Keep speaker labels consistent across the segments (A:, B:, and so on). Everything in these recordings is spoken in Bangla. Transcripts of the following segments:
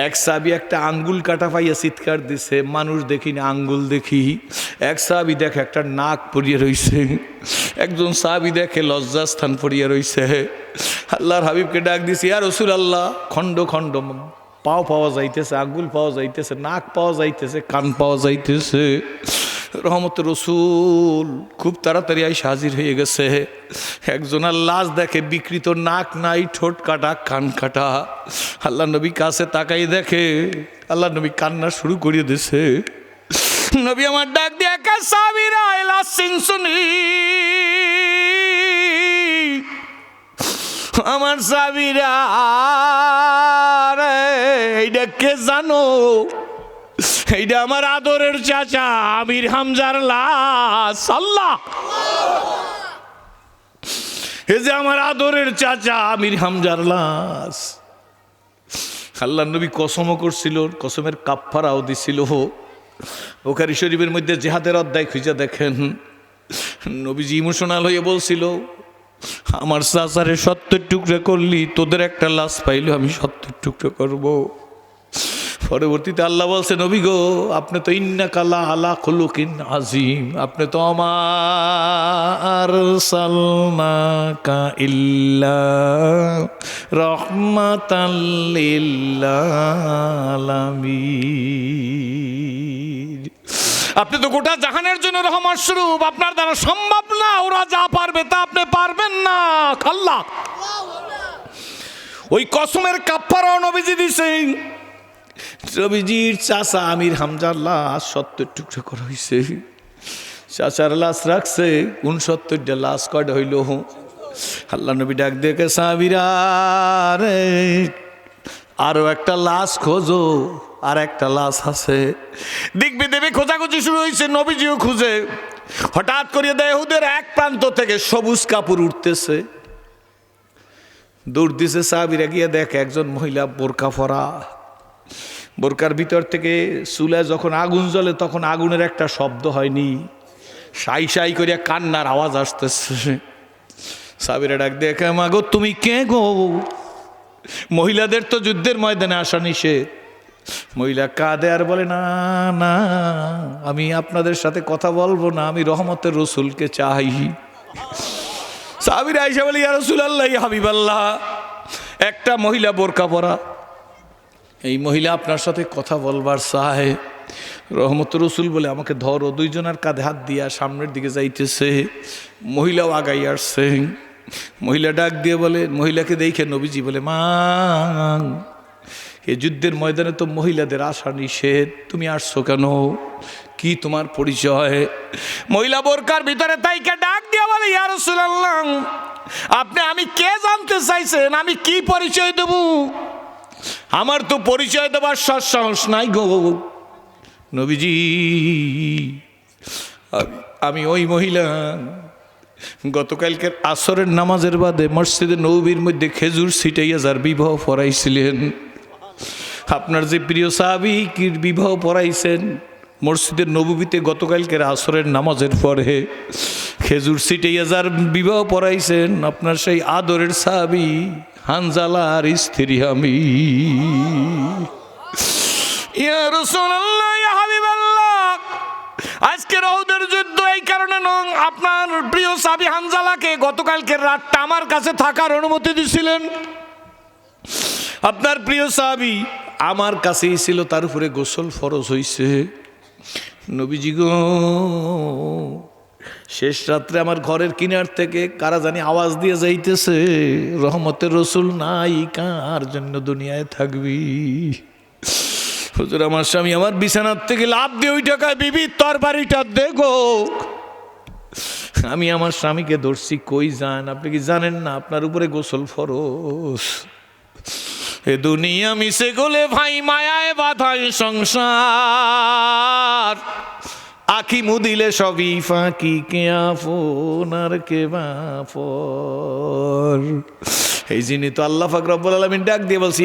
A: এক সাহাবী একটা আঙ্গুল কাটা পাইয়া চিৎকার দিছে, মানুষ দেখি না আঙ্গুল দেখি। এক সাহাবী দেখে একটা নাক পড়িয়ে রইছে, একজন সাহাবী দেখে লজ্জাস্থান পড়িয়ে রইছে। আল্লাহর হাবিবকে ডাক দিছে, ইয়া রাসূলুল্লাহ, খণ্ড খণ্ড পাও পাওয়া যাইতেছে, আঙ্গুল পাওয়া যাইতেছে, নাক পাওয়া যাইতেছে, কান পাওয়া যাইতেছে। রহমতের রসুল খুব তাড়াতাড়ি আইসা হাজির হয়ে গেছে। একজনের লাশ দেখে, বিকৃত নাক নাই, ঠোঁট কাটা, কান কাটা। আল্লাহ নবী কাছে তাকাই দেখে, আল্লাহ নবী কান্না শুরু করিয়ে দিছে। নবী আমার ডাক দিয়ে সাহাবীরা এলা শুনি, আমার সাহাবীরা এইটা কে জানো? এইটা আমার আদরের চাচা আমির হামজার লাশ। আল্লাহ, এই যে আমার আদরের চাচা আমির হামজার লাশ। আল্লাহ নবী কসমও করছিল, কসমের কাফফারাও দিছিল। বুখারী শরীফের মধ্যে জিহাদের অধ্যায় খুঁজে দেখেন, নবীজি ইমোশনাল হয়ে বলছিল, আমার চাচারে 70 টুকরা করলি, তোদের একটা লাশ পাইলে আমি 70 টুকরা করব। পরবর্তীতে আল্লাহ বলছে, নবী গো, আপনি তো ইন্নাকা আলা খুলুকিন আযীম, আপনি তো আমার সালনাকা ইল্লা রাহমাতাল লিল আলামিন, আপনি তো গোটা জাহানের জন্য রহমত স্বরূপ, আপনার দ্বারা সম্ভব না, ওরা যা পারবে তা আপনি পারবেন না। আল্লাহ, ওই কসমের কাফফারাও নবীজি দিছেন। নবীজির চাচা আমির হামজার লাশ 70 টুকরা করা হয়েছে। চাচার লাশ রাখছে 69টা, লাশ কয়টা হইল? আল্লাহ নবী ডাক দেখে, সাহাবীরা রে, আরো একটা লাশ খোঁজো, আর একটা লাশ আছে। দেখবি দেবে খোঁজাখুঁজি শুরু হয়েছে, নবীজিও খুঁজে। হঠাৎ করিয়ে দেয় হুদের এক প্রান্ত থেকে সবুজ কাপড় উঠতেছে, দৌড় দিছে। সাহাবীরা গিয়ে দেখে একজন মহিলা বোরকা পরা, বোরকার ভিতর থেকে চুলায় যখন আগুন জ্বলে তখন আগুনের একটা শব্দ হয়নি, সাই সাই করিয়া কান্নার আওয়াজ আসতেছে। সাহাবীরা ডাক দেখে, মাগো তুমি কে গো? মহিলাদের তো যুদ্ধের ময়দানে আসা নিষেধ। মহিলা কাঁদে আর বলে, না না, আমি আপনাদের সাথে কথা বলবো না, আমি রহমতের রসুলকে চাই। সাহাবীরা আয়েশা বলে, ইয়া রাসূলুল্লাহ, ইয়া হাবিবাল্লাহ, একটা মহিলা বোরকা পরা, এই মহিলা আপনার সাথে কথা বলবার চায়। রহমতের রসুল বলে, আমাকে ধরো। দুইজনের কাঁধে হাত দিয়া সামনের দিকে যাইতেছে, মহিলাও আগাই আসছে। মহিলা ডাক দিয়ে বলে, মহিলাকে দেখে নবীজি বলে, মা, এই যুদ্ধের ময়দানে তো মহিলাদের আসা নিষেধ, তুমি আসছো কেন? কি তোমার পরিচয়? মহিলা বোরকার ভিতরে তাইকে ডাক দিয়ে বলে, ইয়া রাসূলুল্লাহ, আপনি আমি কে জানতে চাইছেন? আমি কি পরিচয় দেব? আমার তো পরিচয় দেবার সাহস নাই গো নবীজি। আমি ওই মহিলা, গতকালকের আসরের নামাজের বাদে মসজিদে নববীর মধ্যে খেজুর ছিটাইয়া যার বিবাহ পড়াইছিলেন, আপনার যে প্রিয় সাহাবী কি বিবাহ পড়াইছেন মসজিদের নববীতে গতকালকের আসরের নামাজের পরে, খেজুর ছিটাইয়া যার বিবাহ পড়াইছেন, আপনার সেই আদরের সাহাবী হানজালার স্ত্রী আমি। ইয়া রাসূলুল্লাহ, ইয়া হাবিবাল্লাহ, আজকের উহুদের যুদ্ধ এই কারণে আপনার প্রিয় সাহাবী হানজালাকে গতকালকের রাতটা আমার কাছে থাকার অনুমতি দিয়েছিলেন। আপনার প্রিয় সাহাবী আমার কাছেই ছিল, তার উপরে গোসল ফরজ হইছে। নবীজি গো, শেষ রাত্রে আমার ঘরের কিনার থেকে কারা জানি আওয়াজ দিয়ে যাইতেছে, রহমতের রসুল নাই, কার জন্য দুনিয়ায় থাকবি? হুজুর, আমার স্বামী আমার বিছানার থেকে লাফ দিয়ে ওই টাকায়, বিবি তরবারিটা দেখো। আমি আমার স্বামীকে ধরছি, কই যান? আপনি কি জানেন না আপনার উপরে গোসল ফরজ? এ দুনিয়া মিশে গলে ভাই, মায়ায় বাধায় সংসার, আখি মুদিলে সবই ফাঁকি, কে আপন আর কে বাপর। এই যিনি তো আল্লাহ পাক রব্বুল আলামিন ডাক দিয়ে বলছি,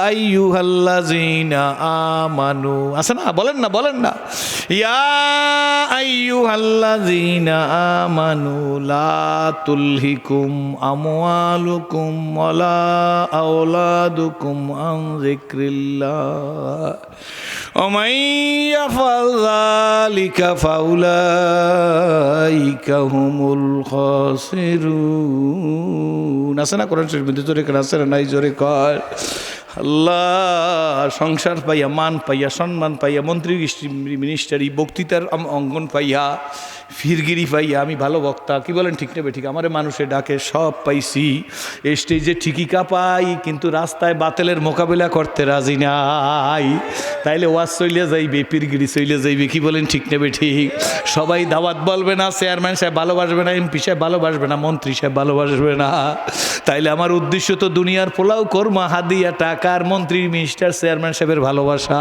A: আইয়ুহাল্লাযীনা আমানু, আছে না? বলেন না ইয়া আইয়ুহাল্লাযীনা আমানু লা তুলহিকুম আমওয়ালুকুম ওয়ালা আওলাদুকুম আন যিকরিল্লাহ ওয়ামান ইয়াফআল যালিকা ফাউলাইকা হুমুল খাসিরুন। আছে না কোরআন শরীফের মধ্যে? জোরে করে আছে না? নাই, জোরে কর। আল্লাহ সংসার পাইয়া, মান পাইয়া, সম্মান পাইয়া, মন্ত্রী মিনিস্টারি বক্তৃতার অঙ্গন পাইয়া, ফিরগিরি পাইয়া, আমি ভালো বক্তা, কি বলেন ঠিক নেবে ঠিক, আমারে মানুষে ডাকে, সব পাইছি, স্টেজে ঠিকই কাঁপাই, কিন্তু রাস্তায় বাতিলের মোকাবিলা করতে রাজি নাই। তাইলে ওয়াজ চলে যাইবে, ফিরগিরি চলে যাইবে, কি বলেন ঠিক নেবে ঠিক। সবাই দাওয়াত বলবে না, চেয়ারম্যান সাহেব ভালোবাসবে না, এমপি সাহেব ভালোবাসবে না, মন্ত্রী সাহেব ভালোবাসবে না। তাইলে আমার উদ্দেশ্য তো দুনিয়ার পোলাও কর্মা, হাদিয়া, টাকার, মন্ত্রী, মিনিস্টার, চেয়ারম্যান সাহেবের ভালোবাসা।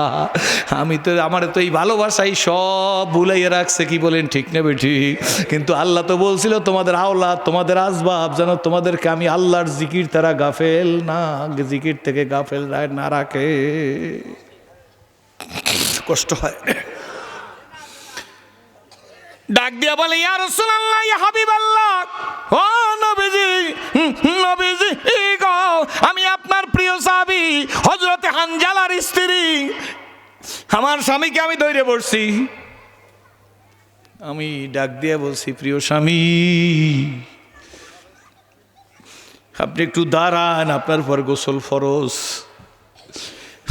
A: আমি তো, আমার তো এই ভালোবাসাই সব ভুলাইয়া রাখছে, কি বলেন ঠিক নেবে ঠিক। কিন্তু আল্লাহ তো বলছিল তোমাদের আওলাদ, তোমাদের আসবাব যেন তোমাদেরকে আমি আল্লাহর জিকির তারা গাফেল না, জিকির থেকে গাফেল না রাখে। কষ্ট হয়। ডাক দিয়া বলে, ইয়া রাসূলুল্লাহ, ইয়া হাবিবাল্লাহ, ও নবীজি, নবীজি গো, আমি আপনার প্রিয় সাহাবী হযরত হানজালার স্ত্রী, আমার স্বামীকে আমি ধরে বসছি। আমি ডাক দিয়া বলছি, প্রিয় স্বামী, আপনি একটু দাঁড়ান, আপনার পর গোসল ফরজ।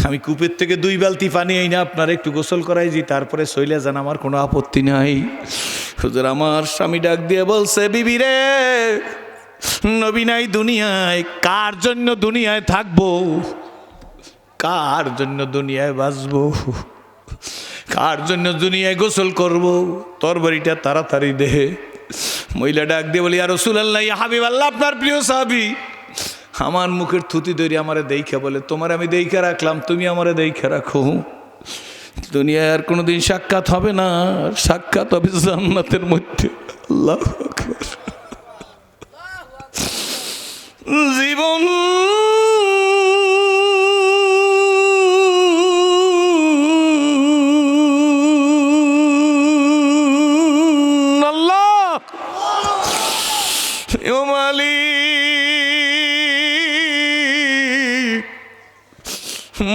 A: আমি কূপের থেকে 2 বালতি পানি আইনা আপনার একটু গোসল করাই যে, তারপরে চইলে যান, আমার কোনো আপত্তি নাই। হুজুর, আমার স্বামী ডাক দিয়ে বলছে, বিবি রে, নবী নাই দুনিয়ায়, কার জন্য দুনিয়ায় থাকবো, কার জন্য দুনিয়ায় বাঁচবো, কার জন্য দুনিয়ায় গোসল করব, তরবারিটা তাড়াতাড়ি দে। মহিলা ডাক দিয়ে বলি, ইয়া রাসূলুল্লাহ, ইয়া হাবিবাল্লাহ, আপনার প্রিয় সাহাবী আমার মুখের থুতি ধরে আমারে দেইখা বলে, তোমার আমি দেইখা রাখলাম, তুমি আমারে দেইখা রাখো, দুনিয়ায় আর কোনোদিন সাক্ষাৎ হবে না, সাক্ষাৎ হবে জান্নাতের মধ্যে। আল্লাহু আকবার। জীবন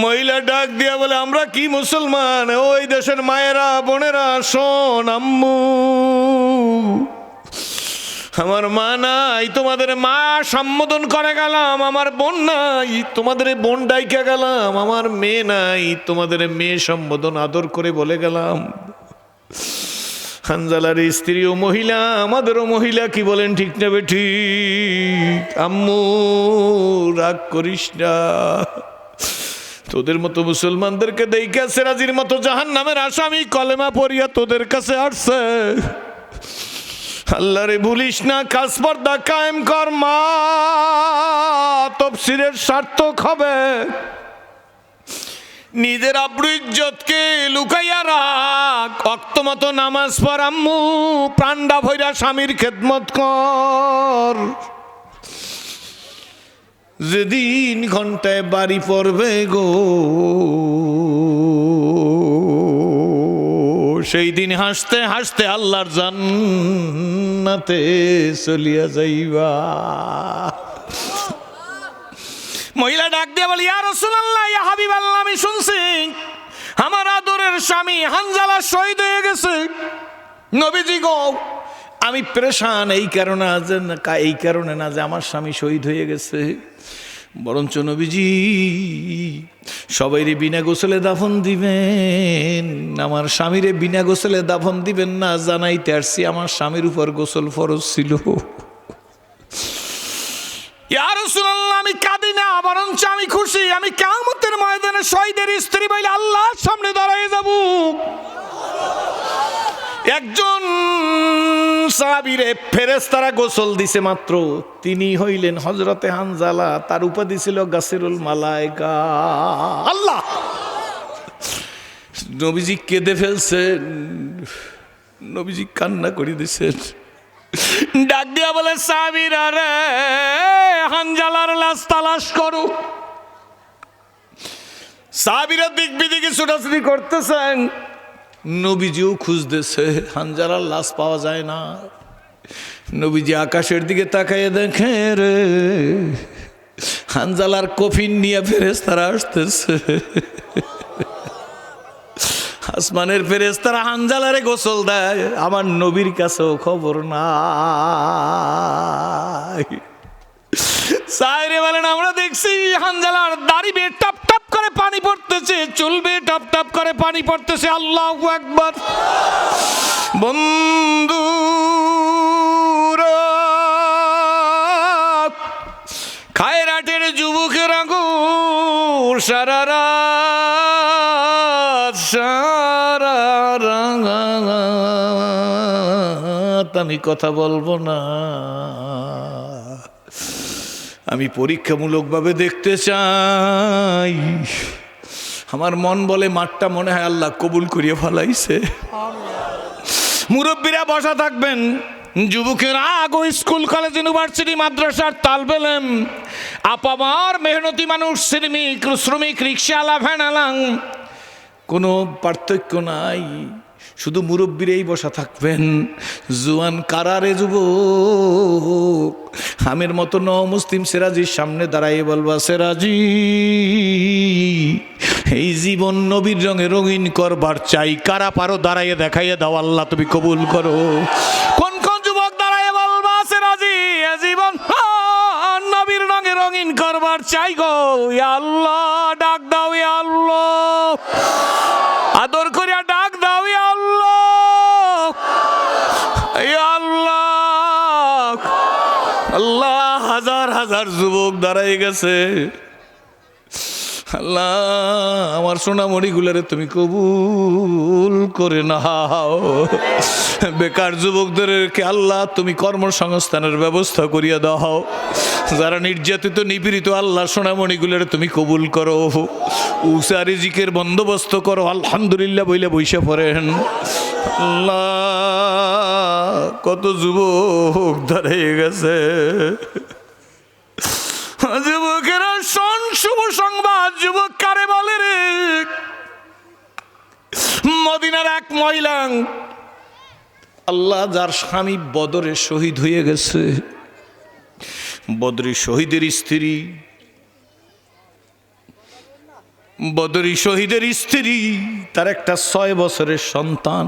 A: মহিলা ডাক দিয়া বলে, আমরা কি মুসলমান, ওই দেশের মায়েরা বোনেরা শোন, আম্মু আমার মা নাই, তোমাদের মা সম্বোধন করে গেলাম, আমার বোন নাই, তোমাদের বোন ডাইকা গেলাম, আমার মেয়ে নাই, তোমাদের মেয়ে সম্বোধন আদর করে বলে গেলাম। হানজালার স্ত্রীও মহিলা, আমাদেরও মহিলা, কি বলেন ঠিক নেবে ঠিক। আম্মু রাগ করিস না, তোদের মতো মুসলমানদেরকে দেইখা সেরাজির মতো জাহান্নামের আসামি কলেমা পড়িয়া তোদের কাছে আসছে। আল্লাহরে ভুলিস না, কাজ পর্দা কায়েম কর, মা তাফসীরের সার্থক হবে। নিজের আব্রু ইজ্জতকে লুকাইয়া রাখ, ওয়াক্ত মতো নামাজ পড়, আম্মু প্রাণডা ভইরা স্বামীর খেদমত কর। যেদিন ঘন্টায় বাড়ি পড়বে গো, সেই দিন হাসতে হাসতে আল্লাহর জান্নাতে চলিয়া যাইবা। মহিলা ডাক দিয়ে বলি, ইয়া রাসূলুল্লাহ, ইয়া হাবিবাল্লাহ, আমি শুনছি আমার আদরের স্বামী হানজালা শহীদ হয়ে গেছে। নবীজি গো, আমি পেরেশান এই কারণে না যে আমার স্বামী শহীদ হয়ে গেছে, বরঞ্চ নবীজি সবাইরে বিনা গোসলে দাফন দিবেন, আমার স্বামীরে বিনা গোসলে দাফন দিবেন না, জানাইতে আসছি আমার স্বামীর উপর গোসল ফরজ ছিল। ইয়া রাসূলুল্লাহ, আমি কাঁদি না, বরঞ্চ আমি খুশি, আমি কিয়ামতের ময়দানে শহীদের স্ত্রী বলে আল্লাহর সামনে দাঁড়ায় যাব। একজন সাহাবীরে ফেরেশতারা গোসল দিছে মাত্র, তিনি হইলেন হযরতে হানজালা, তার উপাধি ছিল গাসিরুল মালায়েকা। আল্লাহ, নবীজি কেঁদে ফেলছেন, নবীজি কান্না করে দিছেন। ডাক দিয়া বলে, সাহাবীরা রে, হানজালার লাশ তালাশ করো। সাহাবীরা দিক বিদিকে ছোটাছুটি করতেছেন, নবীজিও খুঁজতেছে, হানজালার লাশ পাওয়া যায় না। নবীজি আকাশের দিকে তাকাইয়ে দেখে রে হানজালার কফিন নিয়ে ফেরেশতারা আসতেছে। আসমানের ফেরেশতারা হানজালারে গোসল দেয়, আমার নবীর কাছেও খবর নাই। সাইরে বলেন আমরা দেখছি হানজালার দাড়ি বেয়ে টপ টপ করে পানি পড়তেছে, চুল বেয়ে টপ টপ করে পানি পড়তেছে। আল্লাহু আকবার। বন্ধুরা, খায়রাটের যুবকেরা গো, সারা রাত আমি কথা বলবো না, আমি পরীক্ষামূলকভাবে দেখতে চাই। আমার মন বলে মাঠটা মনে হয় আল্লাহ কবুল করিয়া ফেলাইছে। মুরব্বীরা বসা থাকবেন, যুবকেরা আগো স্কুল কলেজ ইউনিভার্সিটি মাদ্রাসার তালবে ইলম, আপামার মেহনতি মানুষ, শ্রমিক রিক্সাওয়ালা ভ্যানওয়ালা, কোনো পার্থক্য নাই, শুধু মুরব্বীরাই বসা থাকবেন। জুয়ান কারারে যুবক আমের মতো ন মুসলিম সিরাজির সামনে দাঁড়াইয়ে বলবা, সিরাজি এই জীবন নবীর রঙে রঙিন করবার চাই, কারা পারো দাঁড়াইয়ে দেখাইয়ে দাও, আল্লাহ তুমি কবুল করো। কোন কোন যুবক দাঁড়াইয়ে বলবা, সিরাজি এ জীবন নবীর রঙে রঙিন করবার চাই গো, ইয়া আল্লাহ ডাক দাও, ইয়া আল্লাহ আদর করিয়া ডাক দাও, ইয়া আল্লাহ, ইয়া আল্লাহ। আল্লাহ হাজার হাজার যুবক দাঁড়াই গেছে। আল্লাহ আমার সোনামণিগুলারে তুমি কবুল করে নাও। বেকার যুবকদেরকে আল্লাহ তুমি কর্মসংস্থানের ব্যবস্থা করিয়া দাও। যারা নির্যাতিত নিপীড়িত আল্লাহ সোনামণিগুলারে তুমি কবুল করো, উসা রিজিকের বন্দোবস্ত করো। আলহামদুলিল্লাহ বইলে বইসা পড়েন। আল্লাহ কত যুবক দাঁড়িয়ে গেছে। যুবকেরা শোন শুভ সংবাদ। যুবক কারে বলে রে? মদিনার এক মহিলা, আল্লাহ যার স্বামী বদরে শহীদ হয়ে গেছে, বদরি শহীদের স্ত্রী, বদরি শহীদের স্ত্রী, তার একটা 6 বছরের সন্তান।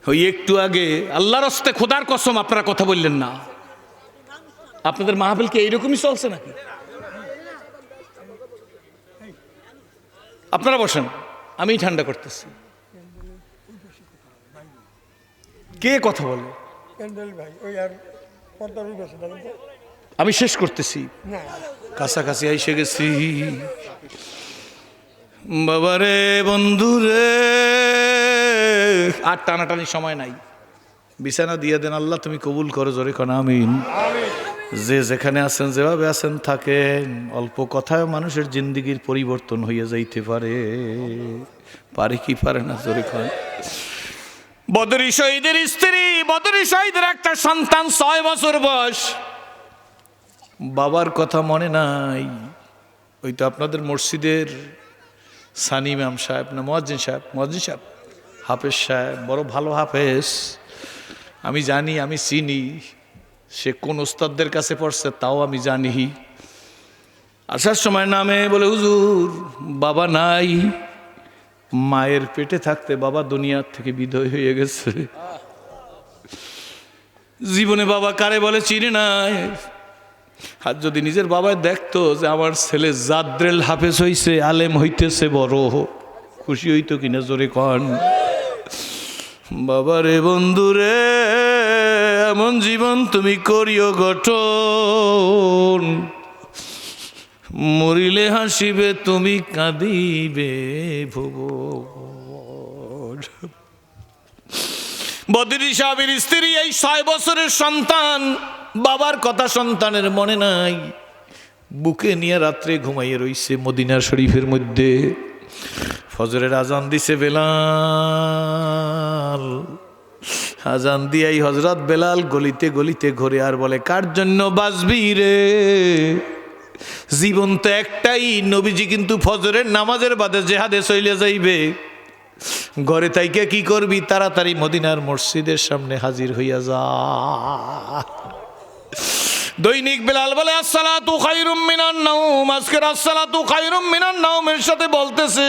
A: ওই একটু আগে আল্লাহর রাস্তে খোদার কসম আপনারা কথা বললেন না, আপনাদের মাহফিল কি এইরকমই চলছে নাকি? আপনারা বসেন, আমি ঠান্ডা করতেছি। কে কথা বলে? আমি শেষ করতেছি, কাছাকাছি আইসে গেছি। বাবারে বন্ধুরে, আর টানাটানি সময় নাই, বিছানা দিয়ে দেন। আল্লাহ তুমি কবুল করো, জোরে কোন আমিন। যে যেখানে আছেন, যেভাবে আছেন থাকেন। অল্প কথায় মানুষের জিন্দিগির পরিবর্তন হয়ে যাইতে পারে, পারে কি পারে না, জোরে কোন। বদরি শহীদের স্ত্রী, বদরি শহীদের একটা সন্তান 6 বছর বয়স। বাবার কথা মনে নাই। ওই তো আপনাদের মসজিদের সানি ইমাম সাহেব না মুয়াজ্জিন সাহেব, মুয়াজ্জিন সাহেব, হাফেজ সাহেব, বড় ভালো হাফেজ। আমি জানি, আমি চিনি সে কোন ওস্তাদদের কাছে পড়ছে, তাও আমি জানি। আসার সময় নামে বলে, হুজুর বাবা নাই, মায়ের পেটে থাকতে বাবা দুনিয়ার থেকে বিদায় হয়ে গেছে। জীবনে বাবা কারে বলে চিনি নাই। আর যদি নিজের বাবায় দেখতো যে আমার ছেলে জাদ্রেল হাফেজ হইছে, আলেম হইতেছে, বড় খুশি হইতো কিনা, জোরে কন। বাবারে বন্ধুরে, এমন জীবন তুমি করিও গঠন, মরিলে হাসিবে তুমি কাঁদিবে ভুবন। বদরি সাহেবের স্ত্রী এই 6 বছরের সন্তান, বাবার কথা সন্তানের মনে নাই, বুকে নিয়ে রাত্রে ঘুমাইয়ে রইছে মদিনা শরীফের মধ্যে। ফজরের আজান দিছে বেলাল, আজান দিয়াই হযরত বেলাল গলিতে গলিতে ঘুরে আর বলে, কার জন্য বাজবি রে? জীবন তো একটাই, নবীজি কিন্তু ফজরের নামাজের বাদে জেহাদে চলে যাইবে। ঘরে তাইকে কি করবি, তাড়াতাড়ি মদিনার মসজিদের সামনে হাজির হইয়া যা। দৈনিক বেলাল বলে আসসালাতু খায়রুম মিনান নাওম, আজকের আসসালাতু খায়রুম মিনান নাওমের সাথে বলতেছে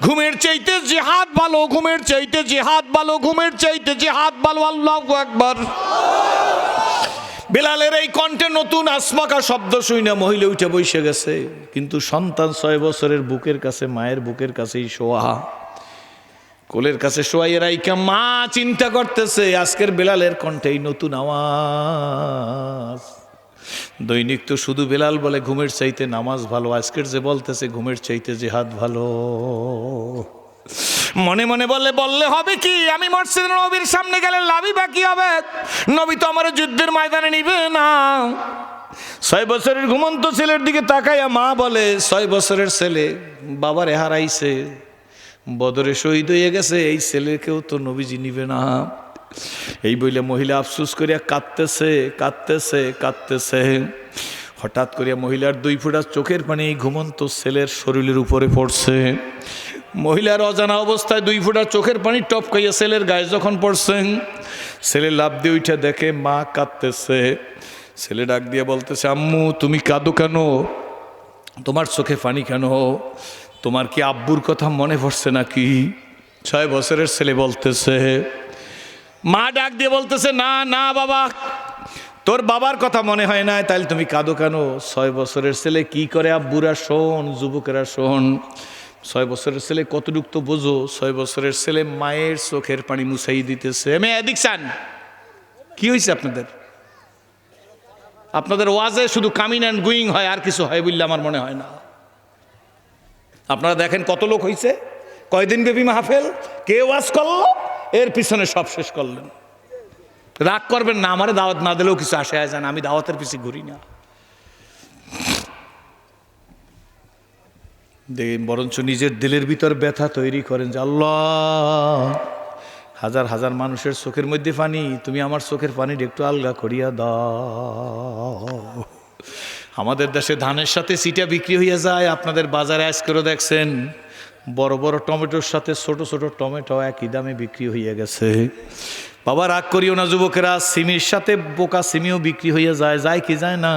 A: ঘুমের চাইতে জিহাদ ভালো, ঘুমের চাইতে জিহাদ ভালো, ঘুমের চাইতে জিহাদ ভালো। আল্লাহু আকবার। বেলালের এই কণ্ঠে নতুন আসমাকা শব্দ শুনে মহিলা উঠে বসে গেছে, কিন্তু সন্তান 6 বছরের বুকের কাছে, মায়ের বুকের কাছেই শোয়া, কোলের কাছে শোয়াইয়ে রাইকা মা চিন্তা করতেছে আজকের বেলালের কণ্ঠেই নতুন আওয়াজ। দৈনিক তো শুধু বেলাল বলে ঘুমের চাইতে নামাজ ভালো, আজকের যে বলতেছে ঘুমের চাইতে জিহাদ ভালো। মনে মনে বললে হবে কি, আমি মসজিদ নবীর সামনে গেলে লাভই বাকি হবে, নবী তো আমার যুদ্ধের ময়দানে নিবে না। 6 বছরের ঘুমন্ত ছেলের দিকে তাকাইয়া মা বলে 6 বছরের ছেলে বাবারে হারাইছে, বদরে শহীদ হয়ে গেছে, এই ছেলেকেও তো নবীজি নিবে না। এই বইলে মহিলা আফসোস করিয়া কাঁদতেছে কাঁদতেছে কাঁদতেছে। হঠাৎ করিয়া মহিলার 2 ফোঁটা চোখের পানি এই ঘুমন্ত ছেলের শরীরের উপরে পড়ছে। মহিলার অজানা অবস্থায় 2 ফোঁটা চোখের পানি টপকাইয়া ছেলের গায়ে যখন পড়ছে, ছেলে লাফ দিয়ে উঠে দেখে মা কাঁদতেছে। ছেলে ডাক দিয়ে বলতেছে আম্মু তুমি কাঁদো কেন, তোমার চোখে পানি কেন, তোমার কি আব্বুর কথা মনে পড়ছে নাকি? 6 বছরের ছেলে বলতেছে। মা ডাক দিয়ে বলতেছে না না বাবা, তোর বাবার কথা মনে হয় না, তাইলে তুমি কাঁদো কেন? 6 বছরের ছেলে কি করে আব্বুরা শোন, যুবকেরা শোন, 6 বছরের ছেলে কতটুক তো বোঝো। 6 বছরের ছেলে মায়ের চোখের পানি মুছাই দিতেছে। এদিক চান, কি হয়েছে আপনাদের? আপনাদের ওয়াজে শুধু কামিং অ্যান্ড গোয়িং হয়, আর কিছু হয় বললে আমার মনে হয় না। আপনারা দেখেন কত লোক হয়েছে, কয়দিন ব্যাপী মাহফিল, কে ওয়াজ করলো, এর পিছনে সব শেষ করলেন। রাগ করবেন না, আমারে দাওয়াত না দিলেও কিছু আসে যায় না, আমি দাওয়াতের পিছিয়ে ঘুরি না। দেখেন বরঞ্চ নিজের দিলের ভিতর ব্যথা তৈরি করেন যে আল্লাহ হাজার হাজার মানুষের চোখের মধ্যে পানি, তুমি আমার চোখের পানিটা একটু আলগা করিয়া দাও। আমাদের দেশে ধানের সাথে সিটা বিক্রি হইয়া যায়, আপনাদের বাজারে আজ করে দেখছেন বড় বড় টমেটোর সাথে ছোট ছোট টমেটো একই দামে বিক্রি হইয়া গেছে। বাবা রাগ করিও না যুবকেরা, সিমির সাথে বোকা সিমিও বিক্রি হইয়া যায়, যায় কি যায় না?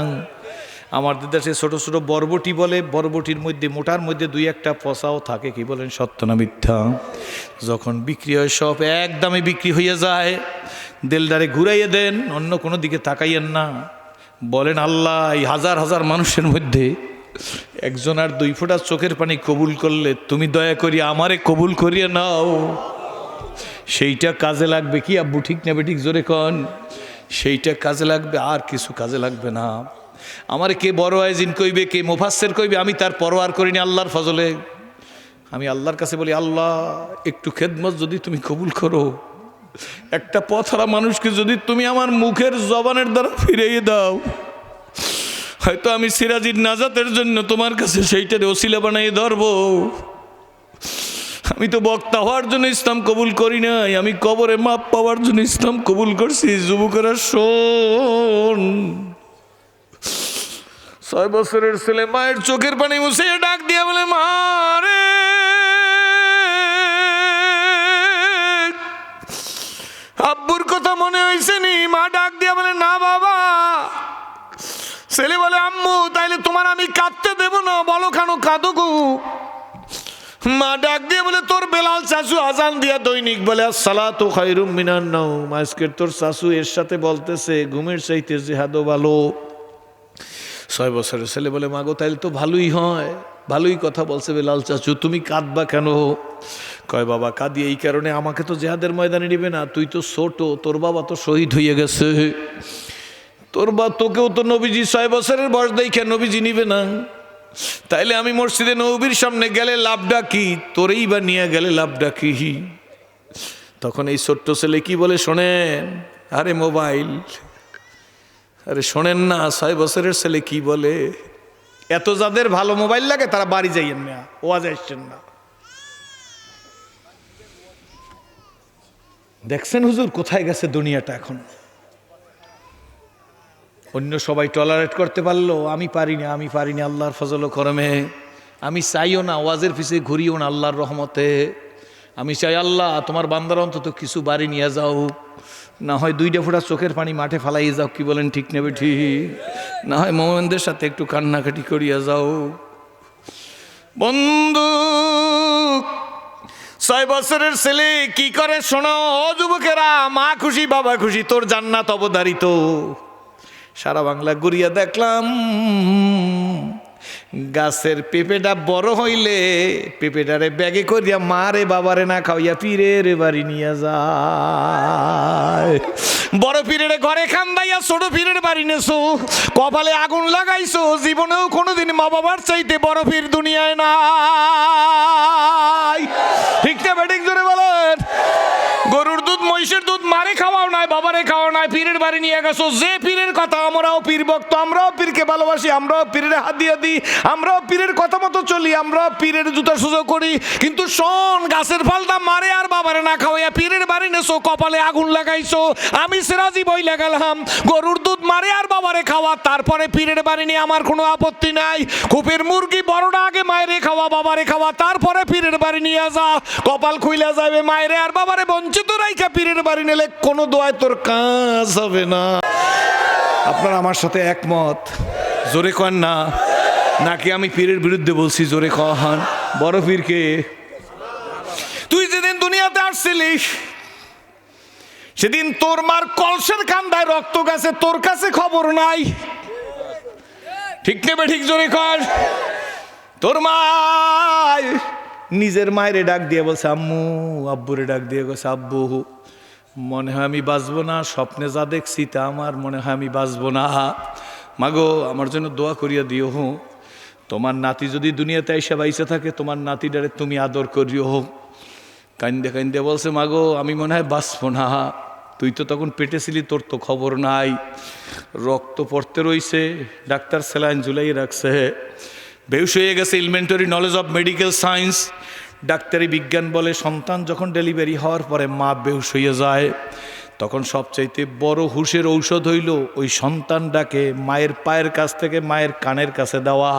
A: আমাদের দেশে ছোট ছোট বরবটি বলে, বরবটির মধ্যে মোটার মধ্যে 2-1টা পচাও থাকে, কি বলেন সত্য না মিথ্যা? যখন বিক্রি হয় সব এক দামে বিক্রি হইয়া যায়। দেলদারে ঘুরাইয়ে দেন, অন্য কোনো দিকে তাকাইয়েন না, বলেন আল্লাহ এই হাজার হাজার মানুষের মধ্যে একজন আর 2 ফোঁটা চোখের পানি কবুল করলে তুমি দয়া করি আমারে কবুল করিয়ে নাও। সেইটা কাজে লাগবে কি আব্বু, ঠিক নেবে ঠিক জোরে কন, সেইটা কাজে লাগবে, আর কিছু কাজে লাগবে না। আমার কে বড় আয়োজিন কইবে, কে মুফাসসির কইবে, আমি তার পরোয়ার করিনি আল্লাহর ফজলে। আমি আল্লাহর কাছে বলি আল্লাহ একটু খেদমত যদি তুমি কবুল করো, একটা পথহারা মানুষকে যদি তুমি আমার মুখের জবানের দ্বারা ফিরিয়ে দাও, হয়তো আমি সিরাজির নাজাতের জন্য তোমার কাছে সেইটার ওসিলা বানাই ধরবো। আমি তো বক্তা হওয়ার জন্য ইসলাম কবুল করি নাই, আমি কবরে মাপ পাওয়ার জন্য ইসলাম কবুল করছি। যুবকেরা শোন, 6 বছরের ছেলে মায়ের চোখের পানি মুছে ডাক দিয়া বলে মা রে, আব্বুর কথা মনে হয়েছে নি? মা ডাক দিয়া বলে না বাবা। ছেলে বলে আম্মু তাইলে তোমার আমি কাঁদতে দেবো না, বলো কেন কাঁদো গো? মা ডাক দিয়ে বলে তোর বেলাল চাচু আজান দিয়া দৈনিক বলে আসসালাতু খায়রুম মিনান নাওম, আজকের তোর চাচু এর সাথে বলতেছে ঘুমের চাইতে জিহাদও ভালো। 6 বছরের ছেলে বলে মাগো তাইলে তো ভালোই হয়, ভালোই কথা বলছে বেলাল চাচু, তুমি কাঁদবা কেন? কয় বাবা কাঁদি এই কারণে, আমাকে তো জিহাদের ময়দানে নিবে না, তুই তো ছোট, তোর বাবা তো শহীদ হয়ে গেছে, তোকেও তো নবীজি 6 বছরের বয়স দেখে নবীজি নিবে না, তাইলে আমি মসজিদে নবীর সামনে গেলে লাভটা কি, তোরেই বা নিয়ে গেলে লাভটা কি? তখন এই ছোট্ট ছেলে কি বলে শোনেন, আরে মোবাইল, আরে শোনেন না 6 বছরের ছেলে কি বলে, এত যাদের ভালো মোবাইল লাগে তারা বাড়ি যাইয়েন না, ওয়াজে আসছেন না। দেখছেন হুজুর কোথায় গেছে দুনিয়াটা এখন? অন্য সবাই টলারেট করতে পারলো, আমি পারিনি আল্লাহর ফজল ও করমে। আমি চাইও না ওয়াজের পিছে ঘুরিও না আল্লাহর রহমতে। আমি চাই আল্লাহ তোমার বান্দার অন্তত কিছু বাড়ি নিয়ে যাও, না হয় 2 ফোঁটা চোখের পানি মাঠে ফালাই যাও, কি বলেন ঠিক নেবে ঠিক, না হয় মোমেনদের সাথে একটু কান্নাকাটি করিয়া যাও। বন্ধু 6 বছরের ছেলে কি করে শোনো ও যুবকেরা, মা খুশি বাবা খুশি, তোর জান্নাত অবধারিত। সারা বাংলা ঘুরিয়া দেখলাম গাছের পেঁপেটা বড় হইলে পেঁপেটারে ব্যাগে করিয়া মারে বাবারে না খাওয়াইয়া পীরের বাড়ি নিয়ে যায়। বড় পীরের ঘরে খান্দাইয়া ছোট পীরের বাড়ি নেছো, কপালে আগুন লাগাইছো, জীবনেও কোনোদিন মা বাবার চাইতে বড় পীর দুনিয়ায় নাই। ঠিক না বেঠিক জোরে বলেন? গরুর দুধ মহিষের দুধ মারে খাওয়াও নাই, বাবারে খাওয়াও নাই, পীরের বাড়ি নিয়ে গেছো। যে পীরের কথা, আমরাও পীর ভক্ত, আমরাও পীরকে ভালোবাসি, আমরাও পীরের হাত দিয়ে দিই, আমরাও পীরের কথা মতো চলি, আমরাও পীরের জুতা সুজো করি। কিন্তু শোন, গাছের ফলটা মারে আর বাবারে না খাওয়াইয়া পীরের বাড়ি নেছো, কপালে আগুন লাগাইছো। আমি সিরাজি বইলা গেলাম, গরুর দুধ মারে আর বাবারে খাওয়া, তারপরে পীরের বাড়ি নিয়ে আমার কোনো আপত্তি নাই। খুপের মুরগি বড়টা আগে মায়েরে খাওয়া বাবারে খাওয়া, তারপরে পীরের বাড়ি নিয়ে যা, কপাল খুইলা যাবে। মায়েরে আর বাবারে বঞ্চিত রাইখা পীরের বাড়ি নিলে কোনো দোয়ায় তোর কাজ হবে না। আপনারা আমার সাথে একমত? জোরে কন না, নাকি আমি পীরের বিরুদ্ধে বলছি? জোরে কন। বড় পীরকে তুই যেদিন দুনিয়াতে আসছিলিস সেদিন তোর মার কলসের কান্দায় রক্ত গেছে, তোর কাছে খবর নাই। ঠিক নেবে ঠিক? জোরে কর। তোর মা নিজের মায়েরে ডাক দিয়ে বলছে আম্মু, আব্বুরে ডাক দিয়ে বলছে আব্বু মনে হয় আমি বাঁচবো না, স্বপ্নে যা দেখছি তা আমার মনে হয় আমি বাঁচবো না, মাগো আমার জন্য দোয়া করিয়া দিও। তোমার নাতি যদি দুনিয়াতে এসে বাইসে থাকে, তোমার নাতিটারে তুমি আদর করিও। কান্দে কান্দে বলছে মাগো আমি মনে হয় বাঁচবো না, তুই তো তখন পেটে ছিলি, তোর তো খবর নাই, রক্ত পড়তে রইছে, ডাক্তার স্যালাইন ঝুলাই রাখছে, বেহুশ হয়ে গেছে। Elementary knowledge of medical science, ডাক্তারি বিজ্ঞান বলে সন্তান যখন ডেলিভারি হওয়ার পরে মা বেহুশ হয়ে যায়, তখন সবচাইতে বড় হুঁশের ঔষধ হইল ওই সন্তানটাকে মায়ের পায়ের কাছ থেকে মায়ের কানের কাছে দেওয়া।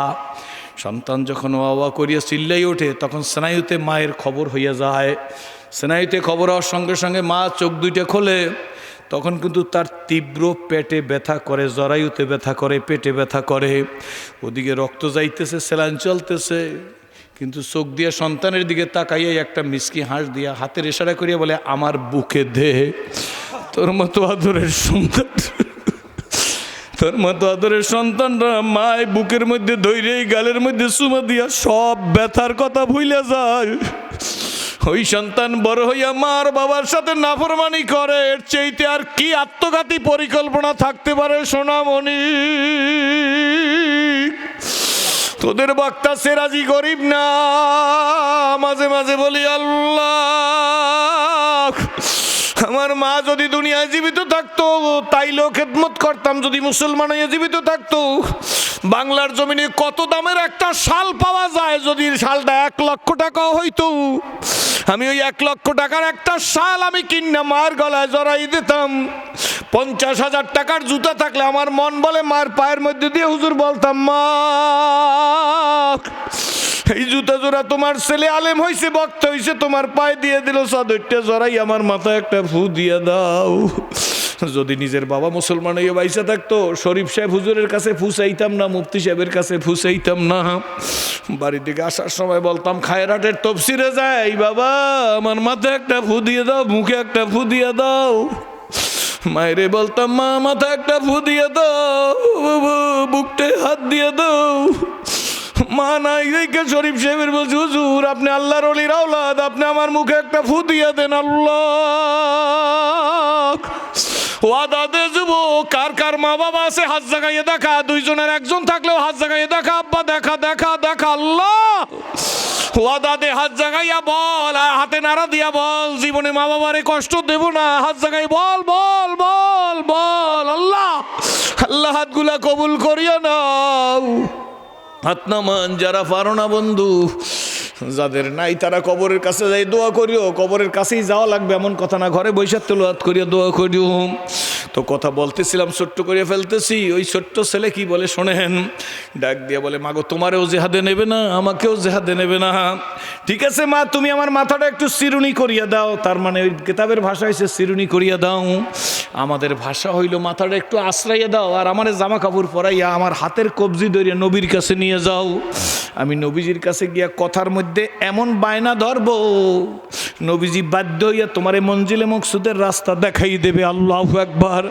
A: সন্তান যখন ওয়া করিয়া চিল্লাই ওঠে, তখন স্নায়ুতে মায়ের খবর হইয়া যায়। স্নায়ুতে খবর হওয়ার সঙ্গে সঙ্গে মা চোখ দুইটা খোলে, তখন কিন্তু তার তীব্র পেটে ব্যথা করে, জরায়ুতে ব্যথা করে, পেটে ব্যথা করে, ওদিকে রক্ত যাইতেছে, স্যালাইন চলতেছে, কিন্তু চোখ দিয়া সন্তানের দিকে তাকাইয়াই একটা মিষ্টি হাঁস দিয়া হাতের ইশারা করিয়া বলে আমার বুকে দে। তোর মতো আদরের সন্তান, তোর মতো আদরের সন্তানরা মায় বুকের মধ্যে ধৈর্যই গালের মধ্যে চুমা দিয়া সব ব্যথার কথা ভুলে যায়। ওই সন্তান বড় হইয়া মার বাবার সাথে নাফরমানি করে, এর চাইতে আর কি আত্মঘাতী পরিকল্পনা থাকতে পারে সোনামণি? তোদের বক্তা সেরাজি গরিব না, মাঝে মাঝে বলি আল্লাহ আমার মা যদি দুনিয়ায় জীবিত থাকতো তাইলেও খেদমত করতাম, যদি মুসলমান হয়ে জীবিত থাকতো। বাংলার জমিনে কত দামের একটা শাল পাওয়া যায়, যদি শালটা 1 লক্ষ টাকা হইতো, আমি ওই 1 লক্ষ টাকার একটা শাল আমি কিনা মার গলায় জড়াই দিতাম। 50,000 টাকার জুতা থাকলে আমার মন বলে মার পায়ের মধ্যে দিয়ে হুজুর বলতাম মা এই জুতা জোড়া তোমার ছেলে আলেম হইছে, বক্তা হইছে, তোমার পায়ে দিয়ে দিল, চাদরটা জড়াই আমার মাথায় একটা ফু দিয়ে দাও। যদি নিজের বাবা মুসলমান হয়ে বাইসা থাকতো, শরীফ সাহেব হুজুরের কাছে ফুসাইতাম না, মুফতি সাহেবের কাছে ফুসাইতাম না। বাড়ি থেকে আসার সময় বলতাম খায়রাটের তফসিরে যাই, বাবা আমার মাথায় একটা ফু দিয়ে দাও, মুখে একটা ফু দিয়ে দাও। মায়েরে বলতাম মা মাথা একটা ফু দিয়ে দাও, বুকটে হাত দিয়ে দাও। মা নাই দেখে শরীফ সাহেবের বলছি হুজুর আপনি আল্লাহর ওলির আওলাদ, আপনি আমার মুখে একটা ফু দিয়ে দেন। আল্লাহ ওয়াদা দে যুবক, কার কার মা বাবা আছে হাত জাগাইয়ে দেখা, 2 জনের 1 জন থাকলেও হাত জাগাইয়ে দেখা, আব্বা দেখা দেখা দেখা। আল্লাহ ওয়াদা দে, হাত জাগাইয়া বল, হাতে নাড়া দিয়া বল জীবনে মা বাবারে কষ্ট দেব না, হাত জাগাই বল বল বল বল। আল্লাহ আল্লাহ হাতগুলা কবুল করিয়া নাও। হাত নামান যারা পারো না বন্ধু, যাদের নাই তারা কবরের কাছে যাই দোয়া করিও। কবরের কাছেই যাওয়া লাগবে এমন কথা না, ঘরে বৈশাখ তেলাওয়াত করিয়া দোয়া করিও। তো কথা বলতেছিলাম, ছোট্ট করে ফেলতেছি। ওই ছোট্ট ছেলে কি বলে শোনেন, ডাক দিয়ে বলে, মাগো তোমারেও জেহাদে নেবে না, আমাকেও জেহাদে নেবে না। ঠিক আছে মা, তুমি আমার মাথাটা একটু চিরুনি করিয়া দাও। তার মানে ওই কিতাবের ভাষা হয়েছে চিরুনি করিয়া দাও, আমাদের ভাষা হইল মাথাটা একটু আশ্রাইয়া দাও, আর আমার জামা কাপড় পরাইয়া আমার হাতের কবজি ধরিয়া নবীর কাছে নিয়ে যাও। আমি নবীজির কাছে গিয়া কথার মধ্যে এমন বায়না ধরব, নবীজি বাধ্য হইয়া তোমার মঞ্জিলে মকসুদের রাস্তা দেখাই দেবে। আল্লাহু আকবার।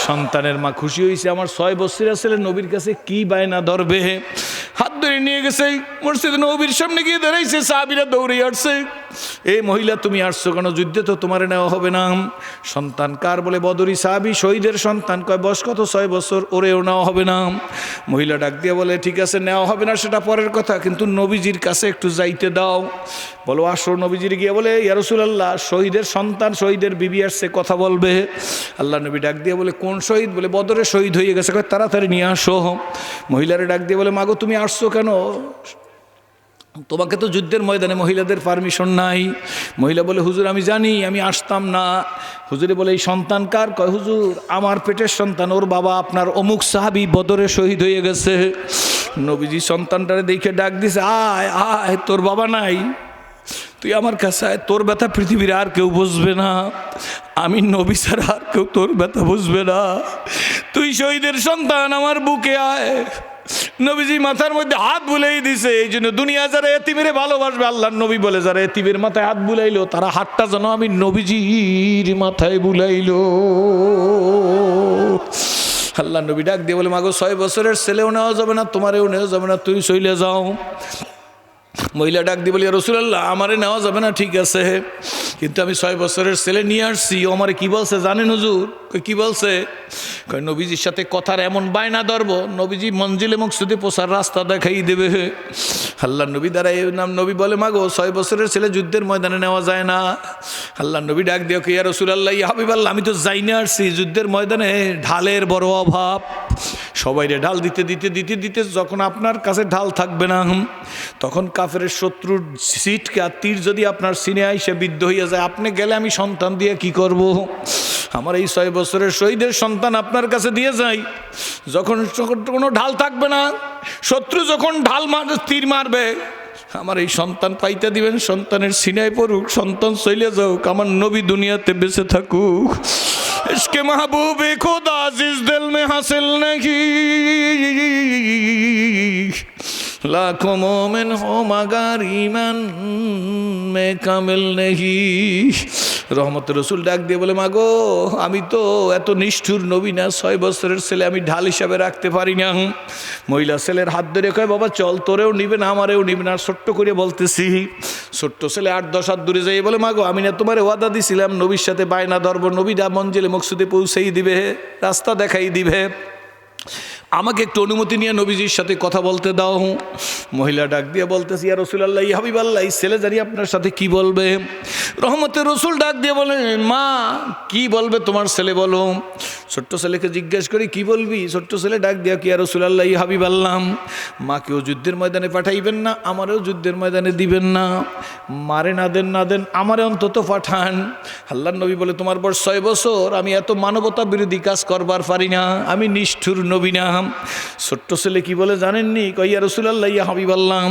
A: সন্তানের মা খুশি হয়েছে, আমার 6 বছরের ছেলে নবীর কাছে কি বায়না ধরবে। হাত ধরে নিয়ে গেছে মসজিদে নবীর সামনে গিয়ে দাঁড়াইছে, সাহাবীরা দৌড়ে আসছে। এই মহিলা তুমি আসছো কেন? যুদ্ধে তো তোমার নেওয়া হবে না। সন্তান কার? বলে বদরি সাহাবী, শহীদের সন্তান। কয় বয়স কত? 6 বছর। ওরেও নেওয়া হবে না। মহিলা ডাক দিয়ে বলে, ঠিক আছে নেওয়া হবে না সেটা পরের কথা, কিন্তু নবীজির কাছে একটু যাইতে দাও। বলো আসো। নবীজির গিয়ে বলে, ইয়া রাসূলুল্লাহ, শহীদের সন্তান, শহীদের বিবি আসছে, কথা বলবে। আল্লাহ নবী ডাক দিয়ে বলে, কোন শহীদ? বলে বদরে শহীদ হয়ে গেছে। কয় তাড়াতাড়ি নিয়ে আসো। মহিলারে ডাক দিয়ে বলে, মাগো তুমি আসছো কেন? তোমাকে তো যুদ্ধের ময়দানে মহিলাদের পারমিশন নাই। মহিলা বলে, হুজুর আমি জানি, আমি আসতাম না। হুজুরে বলে, এই সন্তান কার? কয় হুজুর আমার পেটের সন্তান, ওর বাবা আপনার অমুক সাহাবী বদরে শহীদ হয়ে গেছে। নবীজি সন্তানটারে দেখে ডাক দিছে, আয় আয়, তোর বাবা নাই, তুই আমার কাছে আয়। তোর ব্যথা পৃথিবীর আর কেউ বুঝবে না, আমি নবী ছাড়া আর কেউ তোর ব্যথা বুঝবে না। তুই শহীদের সন্তান, আমার বুকে আয়। নবীজি মাথার মধ্যে হাত বুলাই দিছে। এই জন্য দুনিয়া যারা এতিমেরে ভালোবাসবে, আল্লাহর নবী বলে, যারা এতিমের মাথায় হাত বুলাইলো তারা হাতটা যেন আমি নবীজির মাথায় বুলাইলো। আল্লাহ নবী ডাক দিয়ে বলে, মাগো 6 বছরের ছেলেও নেওয়া যাবে না, তোমারেও নেওয়া যাবে না, তুই চলে যাও। মহিলা ডাক দিয়ে বলি, রাসূলুল্লাহ আমারে নেওয়া যাবে না, ঠিক আছে, কিন্তু আমি 6 বছরের ছেলে নিয়ে আসছি। ও আমারে কি বলছে জানেন হুজুর? কি বলছে? কয় নবীজির সাথে কথার এমন বায়না ধরব, নবীজি মঞ্জিলে মকসুদে পৌঁছার রাস্তা দেখাই দেবে। আল্লাহ নবী দাঁড়ায় নাম নবী বলে, মাগো 6 বছরের ছেলে যুদ্ধের ময়দানে নেওয়া যায় না। আল্লাহ নবী ডাক দিয়ে, ইয়া রাসূলুল্লাহ, ইয়া হাবিবাল্লাহ, আমি তো যাই না আসছি, যুদ্ধের ময়দানে ঢালের বড় অভাব। সবাইরে ঢাল দিতে দিতে দিতে দিতে যখন আপনার কাছে ঢাল থাকবে না, তখন কাফেরের শত্রুর সিটকা তীর যদি আপনার সিনে আইসে বিদ্ধ হইয়া যায়, আপনি গেলে আমি সন্তান দিয়ে কি করব? আমার এই 6 বছরের শহীদের সন্তান আপনার কাছে দিয়ে যাই। যখন কোনো ঢাল থাকবে না, শত্রু যখন তীর মারবে, আমার এই সন্তান পাইতে দিবেন, সন্তানের সিনায় পড়ুক, সন্তান চলে যাওক, আমার নবী দুনিয়াতে বেঁচে থাকুক। ইশকে মাহবুবে খোদা জিস দিল মে হাসিল নেহি, লাখো মোমেন হো মাগার ঈমান মে কামিল নেহি। রহমত রসুল ডাক দিয়ে বলে, মাগো আমি তো এত নিষ্ঠুর নবী না, 6 বছরের ছেলে আমি ঢাল হিসাবে রাখতে পারি না। মহিলা ছেলের হাত ধরে কয়, বাবা চল, তোরেও নিবে না আমারেও নিবে না। ছোট্ট করে বলতেছি, ছোট্ট ছেলে 8-10 হাত দূরে যাই বলে, মাগো আমি না তোমার ওয়াদা দিছিলাম নবীর সাথে বায়না ধরবো, নবীরা মঞ্জিলে মকসুদে পৌঁছেই দিবে, রাস্তা দেখাই দিবে, আমাকে একটু অনুমতি নিয়ে নবীজির সাথে কথা বলতে দাও। মহিলা ডাক দিয়ে বলতেছি, ইয়া রাসূলুল্লাহ, ইয়া হাবিবাল্লাহ, এই ছেলে জানি আপনার সাথে কি বলবে। রহমতের রসুল ডাক দিয়ে বলেন, মা কি বলবে তোমার ছেলে, বলো। ছোট্ট ছেলেকে জিজ্ঞেস করি, কি বলবি? ছোট্ট ছেলে ডাক দিয়া, ইয়া রাসূলুল্লাহ, ইয়া হাবিবাল্লাহ, মাকেও যুদ্ধের ময়দানে পাঠাইবেন না, আমারও যুদ্ধের ময়দানে দিবেন না, মারে না দেন আমারে অন্তত পাঠান। আল্লাহর নবী বলে, তোমার বয়স 6 বছর, আমি এত মানবতা বিরোধী কাজ করবার পারি না, আমি নিষ্ঠুর নবী না। ছোট্ট ছেলে কি বলে জানেননি? কয়, ইয়া রাসূলুল্লাহ, ইয়া হাবিবাল্লাহ,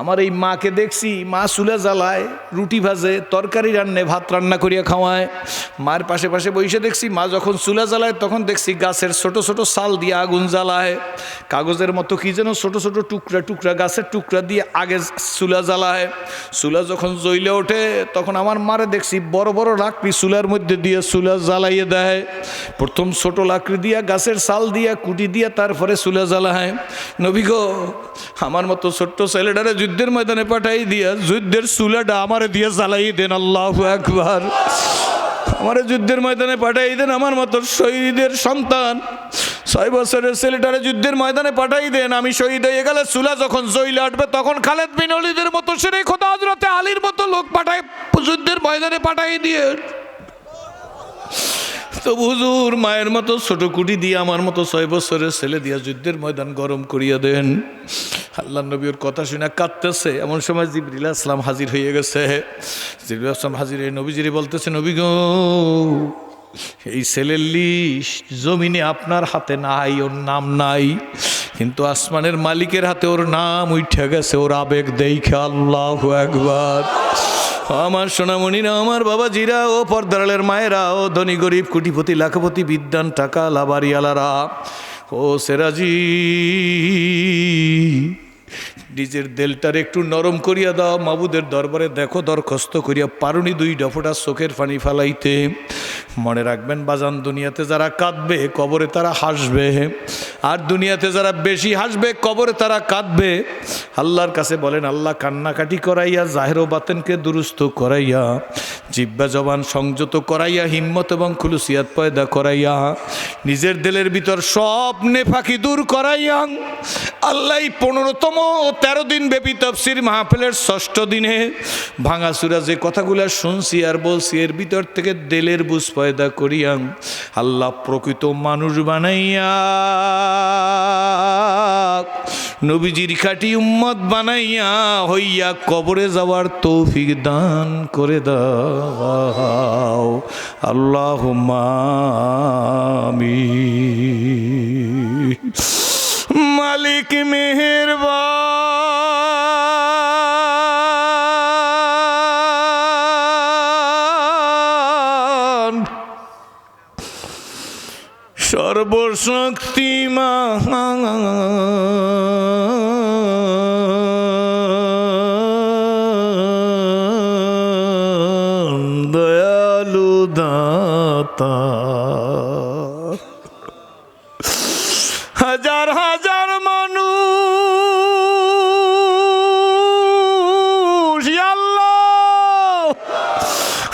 A: আমার এই মাকে দেখছি, মা চুলা জ্বালায়, রুটি ভাজে, তরকারি রান্নে, ভাত রান্না করিয়া খাওয়ায়। মার পাশে পাশে বসে দেখছি, মা যখন চুলা জ্বালায় তখন দেখছি গাছের ছোট ছোট ছাল দিয়ে আগুন জ্বালায়, কাগজের মতো কি যেন ছোট ছোট টুকরা টুকরা গাছের টুকরা দিয়ে আগে চুলা জ্বালায়। চুলা যখন জ্বলে ওঠে তখন আমার মারে দেখছি বড় বড় লাকড়ি চুলার মধ্যে দিয়ে চুলা জ্বালাইয়ে দেয়। প্রথম ছোট লাকড়ি দিয়া, গাছের ছাল দিয়া, কুটি দিয়া, তারপরে চুলা জ্বালায়। নবী গো, আমার মতো ছোট্ট ছেলেটারে যুদ্ধের ময়দানে পাঠাই দিয়া যুদ্ধের চুলাটা আমারে দিয়ে জ্বালাই দেন। আল্লাহু আকবার। আমারে যুদ্ধের ময়দানে পাঠাই দেন, আমার মতো শহীদের সন্তান 6 বছরের ছেলেটারে যুদ্ধের ময়দানে পাঠাই দেন। আমি শহীদ হয়ে গেলে চুলা যখন জ্বলে উঠবে তখন খালেদ বিন ওলীদের মতো, সেরে খোদা হযরতে আলীর মতো লোক পাঠায় যুদ্ধের ময়দানে পাঠাই দিয়ে। তো হুজুর মায়ের মতো ছোট কুটি দিয়ে আমার মতো 6 বছরের ছেলে দিয়া যুদ্ধের ময়দান গরম করিয়া দেন। আল্লাহ নবীর কথা শুনে কাঁদতেছে। এমন সময় জিবরিল আলাইহিস সালাম হাজির হয়ে গেছে। জিবরিল আলাইহিস সালাম হাজির হয়ে নবীজিরে বলতেছে, নবী গো এই ছেলের লিস্ট জমিনে আপনার হাতে নাই, ওর নাম নাই, কিন্তু আসমানের মালিকের হাতে ওর নাম উঠে গেছে। ওর আবেগ দেখে আল্লাহু আকবার। আমার সোনামণিরা, আমার বাবাজিরা, ও পর্দারের মায়েরা, ও ধনী গরিব কোটিপতি লাখপতি বিদ্যান টাকা লাবারিয়ালারা, ও সেরাজি, নিজের দিলটার একটু নরম করিয়া দাও। মাবুদের দরবারে দেখো দরখাস্ত করিয়া পারুনি দুই ডফোটা চোখের পানি ফালাইতে। মনে রাখবেন বাজান, দুনিয়াতে যারা কাঁদবে কবরে তারা হাসবে, আর দুনিয়াতে যারা বেশি হাসবে কবরে তারা কাঁদবে। আল্লাহর কাছে বলেন, আল্লাহ কান্নাকাটি করাইয়া জাহের ও বাতেনকে দুরুস্ত করাইয়া, জিব্বা জবান সংযত করাইয়া, হিম্মত এবং খুলুসিয়াত পয়দা করাইয়া, নিজের দিলের ভিতর সব নেফাকি দূর করাইয়া, আল্লাহ 15তম 13 দিন ব্যাপী তাফসীর মাহফিলের 6ষ্ঠ দিনে ভাঙাচুরা যে কথাগুলো শুনছি আর বলছি, এর ভিতর থেকে দিলের বুঝ পয়দা করিয়া আল্লাহ প্রকৃত মানুষ বানাইয়া, নবীজির খাঁটি উম্মত বানাইয়া হইয়া কবরে যাওয়ার তৌফিক দান করে দাও। আল্লাহুম্মা আমিন। মালিক মেহেরবান, সর্বশক্তিমান, দয়ালু দাতা। হাজার হাজার মানুষ, আল্লাহ,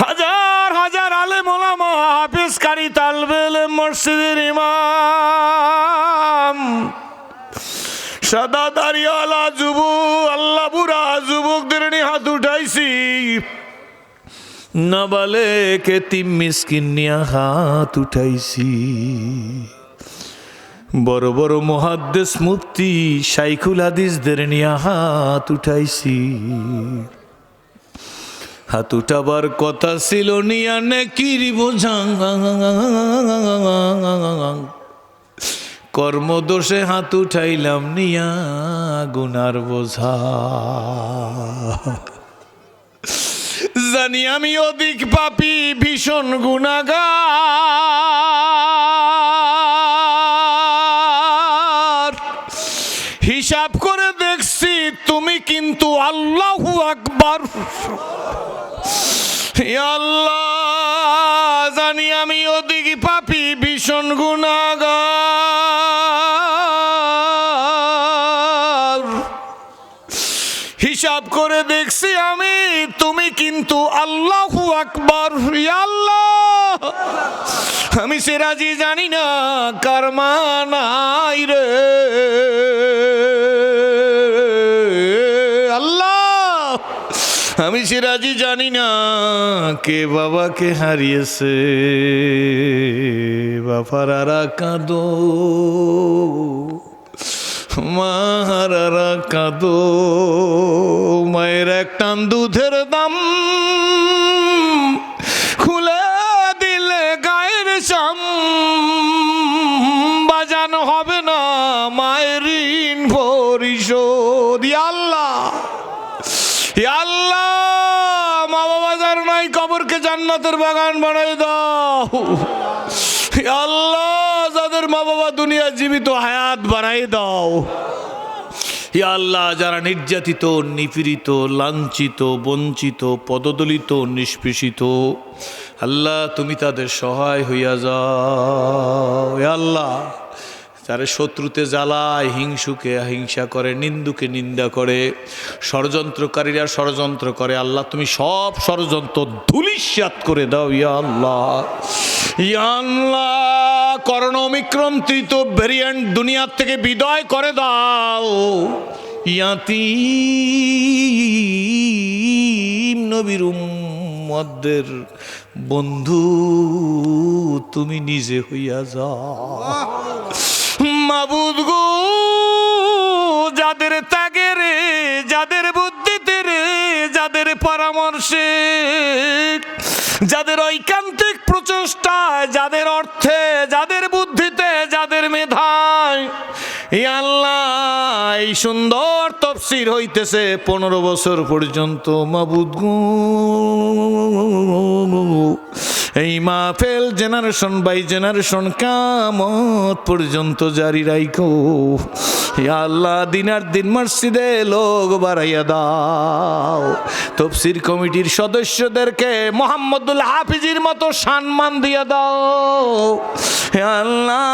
A: হাজার হাজার আলেম ওলামা, হাফেজ, কারি, তালবে ইলম, মসজিদের ইমাম, সাদা দাড়িওয়ালা যুবক, আল্লাহ বুড়া যুবকদের নিয়ে হাত উঠাইছি, নাবালেক এতিম মিসকিন নিয়ে হাত উঠাইছি, বড় বড় মুহাদ্দিস মুফতি শাইখুল হাদিসদের নিয়ে হাত উঠাইছি। হাত উঠাবার কথা ছিল নিয়া নেকির বোঝা, কর্মদোষে হাত উঠাইলাম নিয়া গুনার বোঝা। জানি আমি অধিক পাপী, ভীষণ গুনাহগার, হিসাব করে দেখছি তুমি কিন্তু আল্লাহু আকবার। আল্লাহ, জানি আমি অধিক পাপী, ভীষণ গুনাহগার, হিসাব করে দেখছি আমি, তুমি কিন্তু আল্লাহু আকবার। আল্লাহ, আমি সিরাজি জানি না কার মানাই রে আল্লাহ, আমি সিরাজি জানি না কে বাবাকে হারিয়েছে। বাবারা কাঁদো, মাহারারা কাঁদো, মায়ের এক টান দুধের দাম খুলে দিলে গায়ের চাম, বাজান হবে না মায়ের ঋণ পরিশোধ। আল্লাহ, আল্লাহ, মা বাবা যার নাই কবরকে জান্নাতের বাগান বানাই দাও। আল্লাহ, যাদের মা বাবা দুনিয়া জীবিত, হায়াত বাড়াই দাও। আল্লাহ, যারা নির্যাতিত, নিপীড়িত, লাঞ্ছিত, বঞ্চিত, পদদলিত, নিষ্পেষিত, আল্লাহ তুমি তাদের সহায় হইয়া যাও। আল্লাহ, যারা শত্রুতে জ্বালায়, হিংসুকে হিংসা করে, নিন্দুকে নিন্দা করে, ষড়যন্ত্রকারীরা ষড়যন্ত্র করে, আল্লাহ তুমি সব ষড়যন্ত্র ধূলিসাৎ করে দাও। ইয়া আল্লাহ, ইয়া আল্লাহ, করোনা ওমিক্রন তৃতীয় ভেরিয়েন্ট দুনিয়ার থেকে বিদায় করে দাও। ইয়াতীম নবীর উম্মতদের বন্ধু তুমি নিজে হইয়া যাও। মাবুদ গো, যাদের ত্যাগে রে, যাদের বুদ্ধিতে রে, যাদের পরামর্শে, যাদের ঐকান্তিক প্রচেষ্টা চেষ্টায়, যাদের অর্থে, যাদের বুদ্ধিতে, যাদের মেধায় আল্লাহ এই সুন্দর তাফসীর হইতেছে 15 বছর পর্যন্ত, মাবুদ গো এই মাহফিল জেনারেশন বাই জেনারেশন কিয়ামত পর্যন্ত জারি রাখো। ইয়া আল্লাহ দিনার দিন মসজিদে লোক বাড়াইয়া দাও। তাফসীর কমিটির সদস্যদেরকে মুহাম্মদুল হাফিজের মতো সম্মান দিয়ে দাও। ইয়া আল্লাহ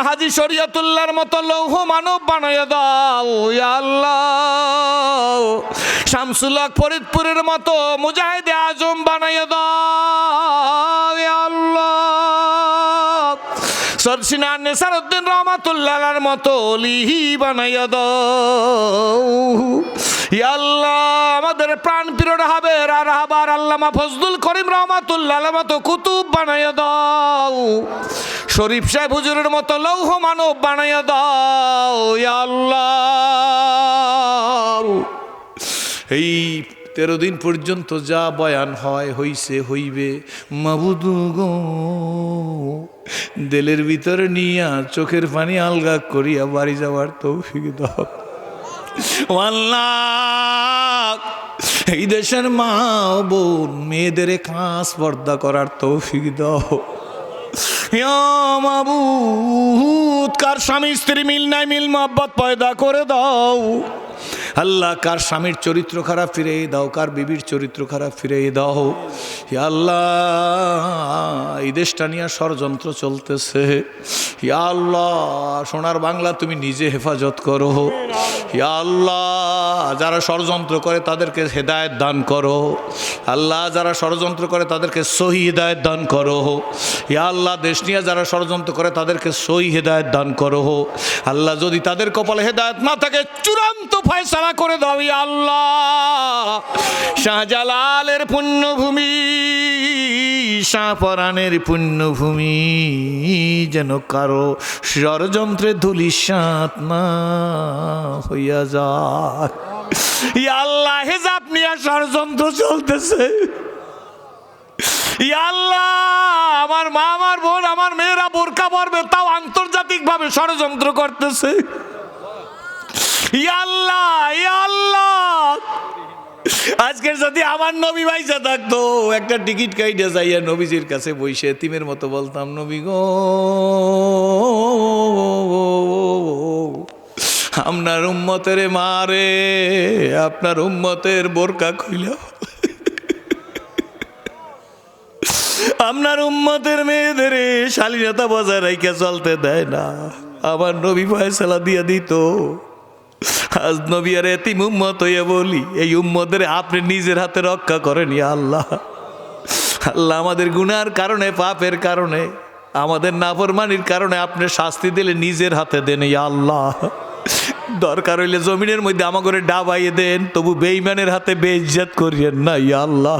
A: হাজী শরীয়তুল্লাহর মতো লৌহ মানব বানাইয়া দাও। ইয়া আল্লাহ শামসুল হক ফরিদপুরের মতো মুজাহিদে আজম বানাইয়া দাও। ইয়া আল্লাহ সরসিনা নেসারউদ্দিন রহমাতুল্লাহর মতো ওলি বানাইয়া দাও। ইয়া আল্লাহ আমাদের প্রাণ প্রিয় রাহাবের আর রাহাবার আল্লামা ফজলুল করিম রহমাতুল্লাহর মতো কুতুব বানাইয়া দাও। শরীফ সাহেব হুজুরের মতো লৌহ মানব বানাইয়া দাও। ইয়া আল্লাহ এই 13 দিন পর্যন্ত যা বয়ান হয়, হইছে, হইবে, মাবুদ গো দিলের ভিতরে নিয়া চোখের পানি আলগা করিয়া বাড়ি যাওয়ার তৌফিক দাও। আল্লাহ এই দেশের মা বোন মেয়েদের খাস পর্দা করার তৌফিক দাও। ইয়া মাবুদ কার স্বামী স্ত্রী মিল নাই, মিল মোহাব্বত পয়দা করে দাও। আল্লাহ কার স্বামীর চরিত্র খারাপ ফিরিয়ে দাও, কার বিবির চরিত্র খারাপ ফিরিয়ে দাও। ইয়া আল্লাহ এই দেশটা নিয়ে ষড়যন্ত্র চলতেছে, ইয়া আল্লাহ সোনার বাংলা তুমি নিজে হেফাজত করো। ইয়া আল্লাহ যারা ষড়যন্ত্র করে তাদেরকে হেদায়েত দান করো। আল্লাহ যারা ষড়যন্ত্র করে তাদেরকে সহি হেদায়েত দান করো। ইয়া আল্লাহ দেশ নিয়ে যারা ষড়যন্ত্র করে তাদেরকে সহি হেদায়েত দান করো। আল্লাহ যদি তাদের কপালে হেদায়েত না থাকে চূড়ান্ত ফয়সালা করে দাও। ইয়া আল্লাহ শাহজালালের পুণ্যভূমি, শাহপরানের পুণ্যভূমি যেন কারো ষড়যন্ত্রে ধূলিসাৎ না হইয়া যায়। ইয়া আল্লাহ হিজাব নিয়ে ষড়যন্ত্র চলতেছে। ইয়া আল্লাহ আমার মা, আমার বোন, আমার মেয়েরা বোরকা পরবে তাও আন্তর্জাতিক ভাবে ষড়যন্ত্র করতেছে। ইয়া আল্লাহ, ইয়া আল্লাহ আজকের যদি আমার নবী ভাইসা থাকতো একটা টিকিট কাইটে যাইয়া নবীজির কাছে বইসে এতিমের মতো বলতাম, নবী গো আপনার উম্মতের মারে, আপনার উম্মতের বোরকা খুইলা, আপনার উম্মতের মেয়েদের শালীনতা বজায় রাইখা চলতে দেয় না। আমার নবী ফয়সালা দিয়া দিত। আজ নবী আর এতিম উম্মত হইয়া বলি, এই উম্মতের আপনি নিজের হাতে রক্ষা করেন। ইয়া আল্লাহ, আল্লাহ আমাদের গুনার কারণে, পাপের কারণে, আমাদের নাফরমানির কারণে আপনি শাস্তি দিলে নিজের হাতে দেন। ইয়া আল্লাহ দরকার হইলে জমিনের মধ্যে আমাকে ডাবাইয়ে দেন, তবু বেঈমানের হাতে বেইজ্জত করিয়েন না। ইয়া আল্লাহ,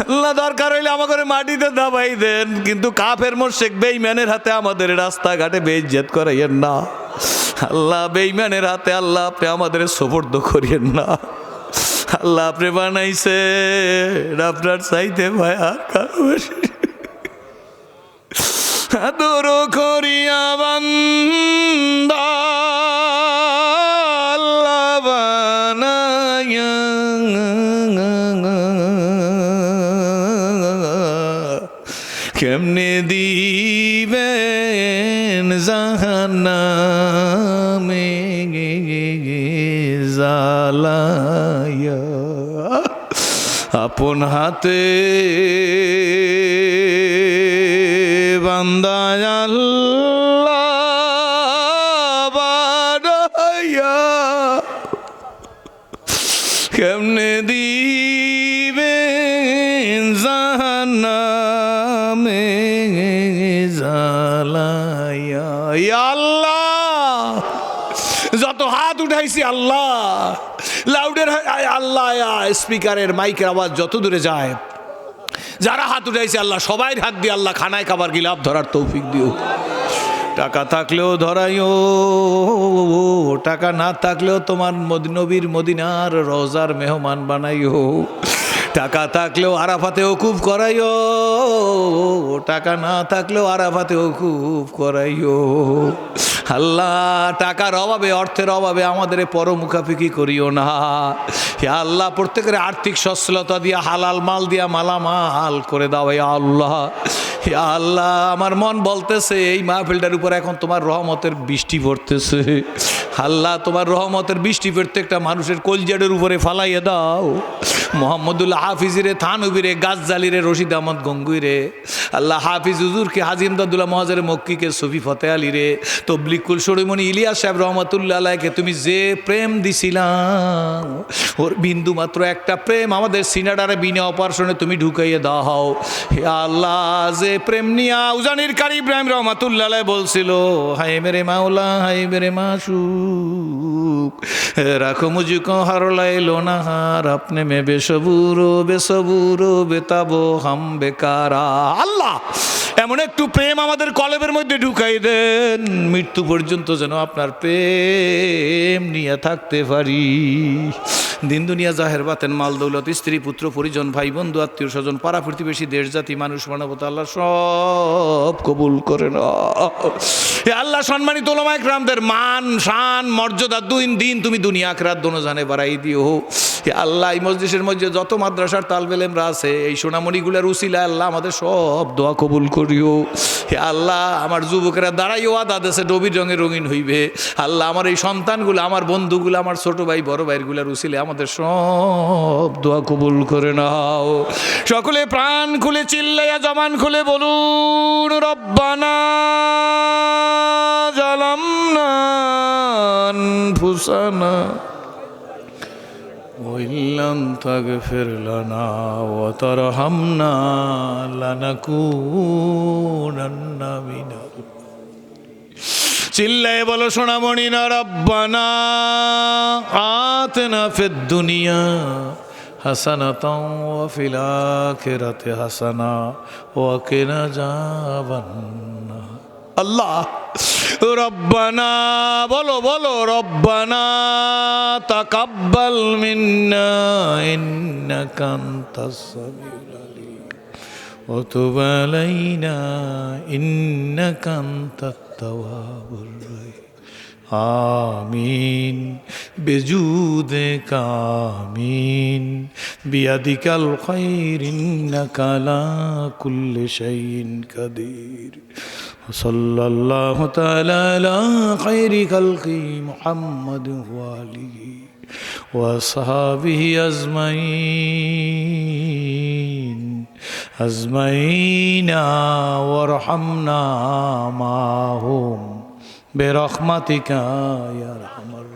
A: আল্লাহ দরকার হইলে আমাকে মাটিতে দাবাই দেন, কিন্তু কাফের মুশরিক বেঈমানের হাতে আমাদের রাস্তাঘাটে বেইজ্জত করাইয়েন না। আল্লাহ বেঈমানের হাতে আল্লাহ আপনি আমাদের সুপর্দ করিয়েন না। আল্লাহ আপনি বানাইছে আপনার চাইতে ভায়া কারো আদর করিয়া বান্দা আল্লাহ বানাইয়া কেমনে দিবেন জাহান্নামে জ্বালায়া, আপন হাতে বান্দা আল্লাহ বানাইয়া কেমনে দিবেন জাহান্নামে জ্বালায়া। ইয়া আল্লাহ যত হাত উঠাইছি আল্লাহ, লাউডের আল্লাহ স্পিকারের মাইকের আওয়াজ যত দূরে যায়, যারা হাত উঠাইছে আল্লাহ সবাই হাত দিয়ে আল্লাহ খানায় খাবার গিলাপ ধরার তৌফিক দিও। টাকা থাকলেও ধরাইও, টাকা না থাকলেও তোমার নবীর মদিনার রওজার মেহমান বানাইও। টাকা থাকলেও আরাফাতে ওকুফ করাইও, টাকা না থাকলেও আরাফাতে ওকুফ করাইও। আল্লাহ টাকার অভাবে, অর্থের অভাবে আমাদের পরমুখাফিকি করিও না। হে আল্লাহ প্রত্যেকের আর্থিক সচ্ছলতা দিয়া, হালাল মাল দিয়া মালামাল করে দাও হে আল্লাহ। হে আল্লাহ আমার মন বলতেছে এই মাহফিলটার উপর এখন তোমার রহমতের বৃষ্টি পড়তেছে। আল্লাহ তোমার রহমতের বৃষ্টি প্রত্যেকটা মানুষের কলজাটের উপরে ফালাইয়া দাও। মোহাম্মদুল্লাহ হাফিজিরে, থানবিরে, গাজ্জালিরে, রশিদ আহমদ গঙ্গুইরে, আল্লাহ হাফিজ হুজুরকে, হাজি ইমদাদুল্লাহ মহাজের মক্কিকে, সফি ফতে আলীরে, তবলিকুল শরীমণি ইলিয়াস সাহেব রহমতুল্লাহ আলাইকে তুমি যে প্রেম দিছিলাম, ওর বিন্দু মাত্র একটা প্রেম আমাদের সিনাডারে বিনা অপারেশনে তুমি ঢুকাইয়ে দাও। হে আল্লাহ যে প্রেম নিয়া উজানির কারি ইব্রাহিম রহমতুল্লাহ আলাই বলছিল, হায় মেরে মাওলা হায় মেরে মাসুক রাখো মুঝকো হার লাইলো নাহার আপনি মে বেসবুরো বেতাবো হাম বেকারা। আল্লাহ এমন একটু প্রেম আমাদের কলবের মধ্যে ঢুকাই দেন, মৃত্যু পর্যন্ত যেন আপনার প্রেম নিয়ে থাকতে পারি। দিন দুনিয়া জাহের বাতেন, মাল দৌলত, স্ত্রী পুত্র পরিজন, ভাই বন্ধু, আত্মীয় স্বজন, পাড়া প্রতিবেশী, দেশ জাতি, মানুষ, মানবতা আল্লাহ সব কবুল করে না। আল্লাহ সম্মানিত ওলামা ইকরামদের মান শান মর্যাদা দিন তুমি দুনিয়া আখিরাত দোনো জানে বাড়াই দিও। আল্লাহ এই মজলিসের মধ্যে যত মাদ্রাসার তালবে ইলমরা আছে, এই সোনামণিগুলার উসিলায় আল্লাহ আমাদের সব দোয়া কবুল করিও। হে আল্লাহ আমার যুবকেরা দাঁড়াইও আদা দেশে ডবির রঙে রঙিন হইবে। আল্লাহ আমার এই সন্তানগুলো, আমার বন্ধুগুলো, আমার ছোট ভাই বড় ভাইগুলার উসিলে আমাদের সব দোয়া কবুল করে নাও। সকলে প্রাণ খুলে চিল্লাইয়া জবান খুলে বলুন, রব্বানা জালামনা আনফুসানা ওয়াইল্লাম তাগফির লানা ওয়া তারহামনা লানাকুনান্না মিনাল। চিল্লায়ে বলো সোনামণি না, রব্বানা আতিনা ফিদ দুনিয়া হাসানাতাও ওয়া ফিল আখিরাতি হাসানা ওয়া কিনা আযাবান্নার। আল্লাহ রব্বানা বলো বলো, রব্বানা তাকাব্বাল মিন্না ইন্নাকা আনতাস সামিউল আলিম ওয়া তুব আলাইনা ইন্নাকা আনতাত তাওয়াবুর রহিম। আমিন বেজুদেকা আমিন বিয়াদিকাল খায়র ইন্নাকা আলা কুল্লি শাইইন কাদির। সাল্লাল্লাহু তাআলা আলা খায়রি খালকি মুহাম্মাদ ওয়া আলিহি ওয়া আসহাবিহি আজমাইনা ওয়ারহামনা মাহুম বিরহমাতিকা ইয়া আরহামার